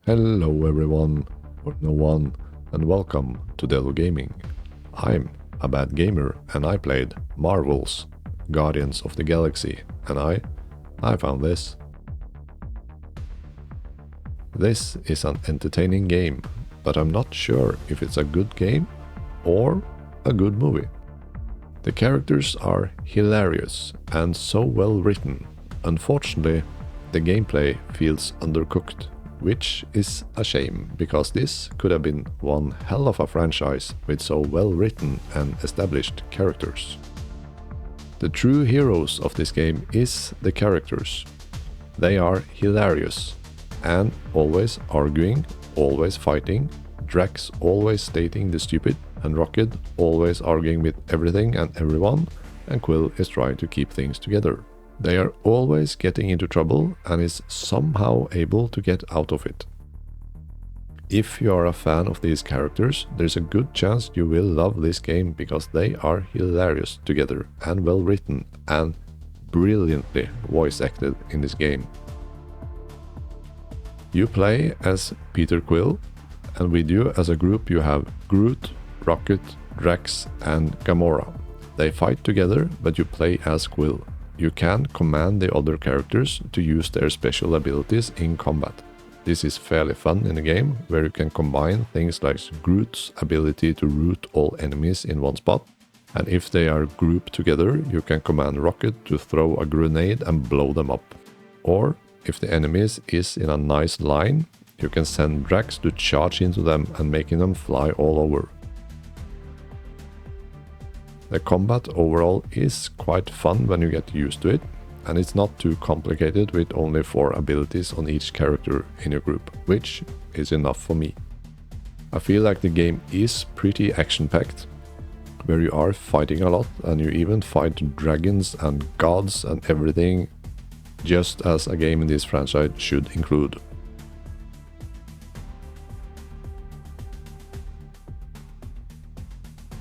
Hello everyone, or no one, and welcome to Delo Gaming. I'm a bad gamer and I played Marvel's Guardians of the Galaxy, and I found this. This is an entertaining game, but I'm not sure if it's a good game or a good movie. The characters are hilarious and so well written. Unfortunately, the gameplay feels undercooked, which is a shame because this could have been one hell of a franchise with so well written and established characters. The true heroes of this game is the characters. They are hilarious and always arguing, always fighting, Drax always stating the stupid, and Rocket always arguing with everything and everyone, and Quill is trying to keep things together. They are always getting into trouble and is somehow able to get out of it. If you are a fan of these characters, there's a good chance you will love this game because they are hilarious together and well written and brilliantly voice acted in this game. You play as Peter Quill, and with you as a group you have Groot, Rocket, Drax and Gamora. They fight together, but you play as Quill. You can command the other characters to use their special abilities in combat. This is fairly fun in the game, where you can combine things like Groot's ability to root all enemies in one spot, and if they are grouped together, you can command Rocket to throw a grenade and blow them up. Or, if the enemies is in a nice line, you can send Drax to charge into them and making them fly all over. The combat overall is quite fun when you get used to it, and it's not too complicated with only 4 abilities on each character in your group, which is enough for me. I feel like the game is pretty action-packed, where you are fighting a lot and you even fight dragons and gods and everything, just as a game in this franchise should include.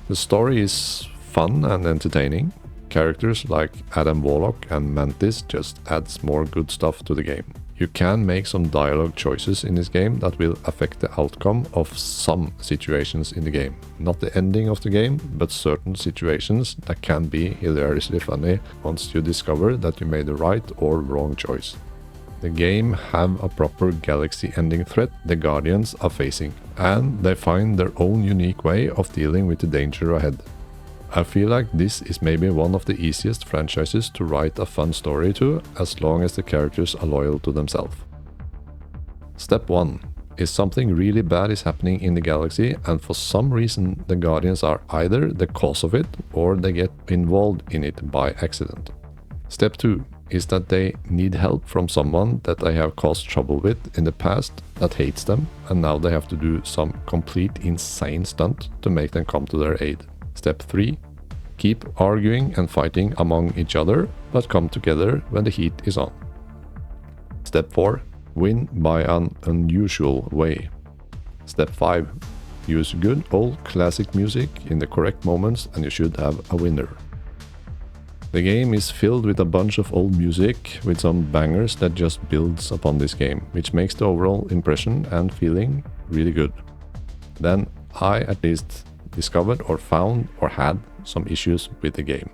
The story is fun and entertaining. Characters like Adam Warlock and Mantis just adds more good stuff to the game. You can make some dialogue choices in this game that will affect the outcome of some situations in the game. Not the ending of the game, but certain situations that can be hilariously funny once you discover that you made the right or wrong choice. The game have a proper galaxy-ending threat the Guardians are facing, and they find their own unique way of dealing with the danger ahead. I feel like this is maybe one of the easiest franchises to write a fun story to, as long as the characters are loyal to themselves. Step 1 is something really bad is happening in the galaxy, and for some reason the Guardians are either the cause of it or they get involved in it by accident. Step 2 is that they need help from someone that they have caused trouble with in the past that hates them, and now they have to do some complete insane stunt to make them come to their aid. Step 3. Keep arguing and fighting among each other, but come together when the heat is on. Step 4. Win by an unusual way. Step 5. Use good old classic music in the correct moments and you should have a winner. The game is filled with a bunch of old music with some bangers that just builds upon this game, which makes the overall impression and feeling really good. Then I at least discovered or found or had some issues with the game.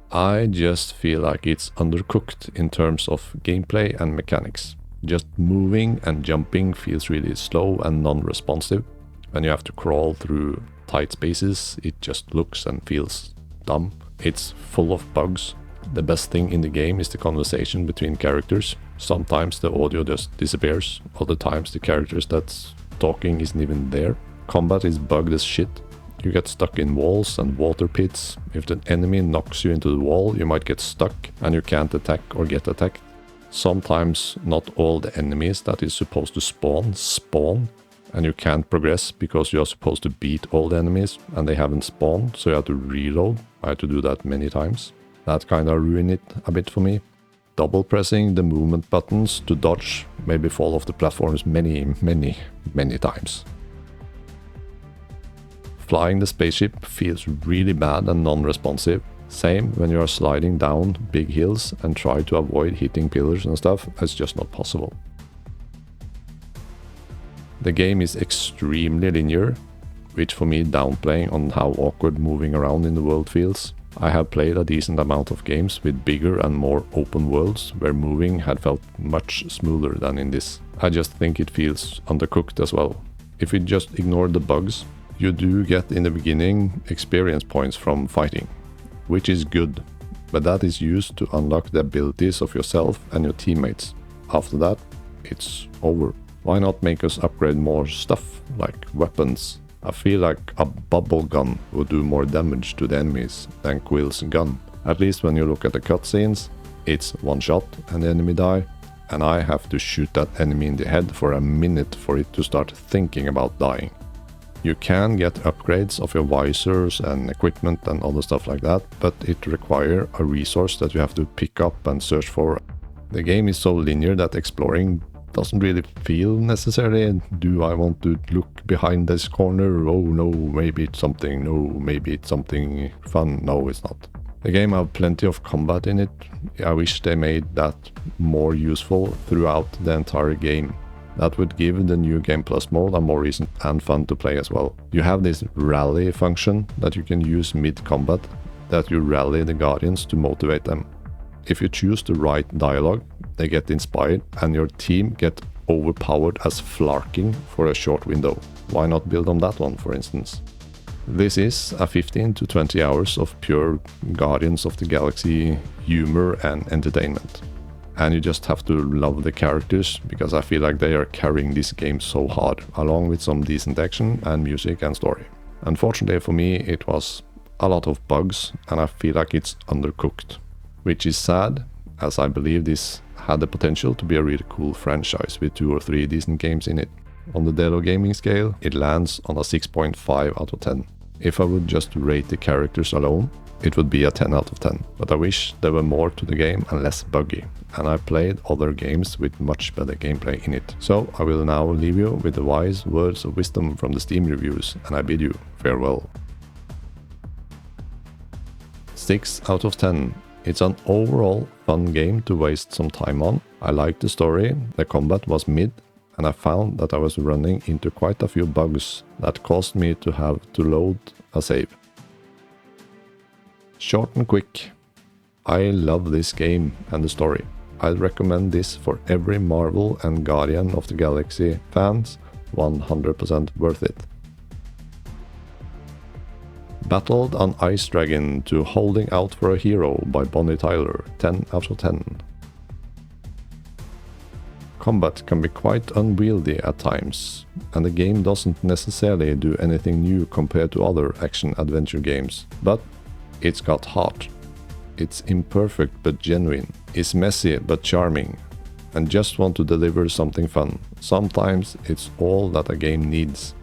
I just feel like it's undercooked in terms of gameplay and mechanics. Just moving and jumping feels really slow and non-responsive. When you have to crawl through tight spaces, it just looks and feels dumb. It's full of bugs. The best thing in the game is the conversation between characters. Sometimes the audio just disappears, other times the characters that's talking isn't even there. Combat is bugged as shit. You get stuck in walls and water pits. If the enemy knocks you into the wall, you might get stuck and you can't attack or get attacked. Sometimes not all the enemies that is supposed to spawn, and you can't progress because you are supposed to beat all the enemies and they haven't spawned, so you have to reload. I had to do that many times. That kinda ruined it a bit for me. Double pressing the movement buttons to dodge made me fall off the platforms many times. Flying the spaceship feels really bad and non-responsive. Same when you are sliding down big hills and try to avoid hitting pillars and stuff, it's just not possible. The game is extremely linear, which for me downplaying on how awkward moving around in the world feels. I have played a decent amount of games with bigger and more open worlds where moving had felt much smoother than in this. I just think it feels undercooked as well. If you just ignore the bugs, you do get in the beginning experience points from fighting, which is good, but that is used to unlock the abilities of yourself and your teammates. After that, it's over. Why not make us upgrade more stuff, like weapons? I feel like a bubble gun would do more damage to the enemies than Quill's gun. At least when you look at the cutscenes, it's one shot and the enemy die, and I have to shoot that enemy in the head for a minute for it to start thinking about dying. You can get upgrades of your visors and equipment and other stuff like that, but it requires a resource that you have to pick up and search for. The game is so linear that exploring doesn't really feel necessary. Do I want to look behind this corner? Oh no, maybe it's something. No, maybe it's something fun. No, it's not. The game has plenty of combat in it. I wish they made that more useful throughout the entire game. That would give the new Game Plus mode a more reason and fun to play as well. You have this rally function that you can use mid-combat, that you rally the Guardians to motivate them. If you choose the right dialogue, they get inspired and your team get overpowered as flarking for a short window. Why not build on that one, for instance? This is a 15 to 20 hours of pure Guardians of the Galaxy humor and entertainment. And you just have to love the characters, because I feel like they are carrying this game so hard, along with some decent action and music and story. Unfortunately for me, it was a lot of bugs, and I feel like it's undercooked. Which is sad, as I believe this had the potential to be a really cool franchise with 2 or 3 decent games in it. On the Delo gaming scale, it lands on a 6.5 out of 10. If I would just rate the characters alone, it would be a 10 out of 10. But I wish there were more to the game and less buggy. And I played other games with much better gameplay in it. So I will now leave you with the wise words of wisdom from the Steam reviews, and I bid you farewell. 6 out of 10. It's an overall fun game to waste some time on. I liked the story, the combat was mid, and I found that I was running into quite a few bugs that caused me to have to load a save. Short and quick. I love this game and the story. I'd recommend this for every Marvel and Guardian of the Galaxy fans, 100% worth it. Battled an Ice Dragon to Holding Out for a Hero by Bonnie Tyler, 10 out of 10. Combat can be quite unwieldy at times, and the game doesn't necessarily do anything new compared to other action-adventure games, but it's got heart. It's imperfect but genuine, it's messy but charming, and just want to deliver something fun. Sometimes it's all that a game needs.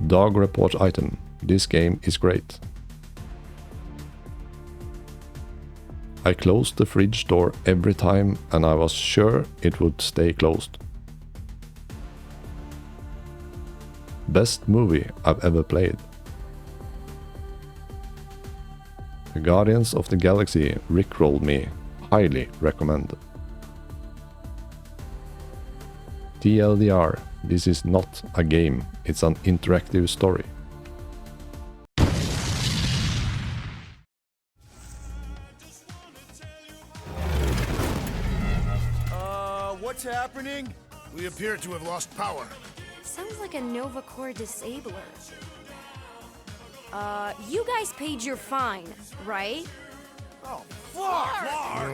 Dog report item. This game is great. I closed the fridge door every time and I was sure it would stay closed. Best movie I've ever played. The Guardians of the Galaxy rickrolled me. Highly recommend. TLDR, this is not a game, it's an interactive story. What's happening? We appear to have lost power. Sounds like a Nova Core disabler. You guys paid your fine, right? Oh, fuck!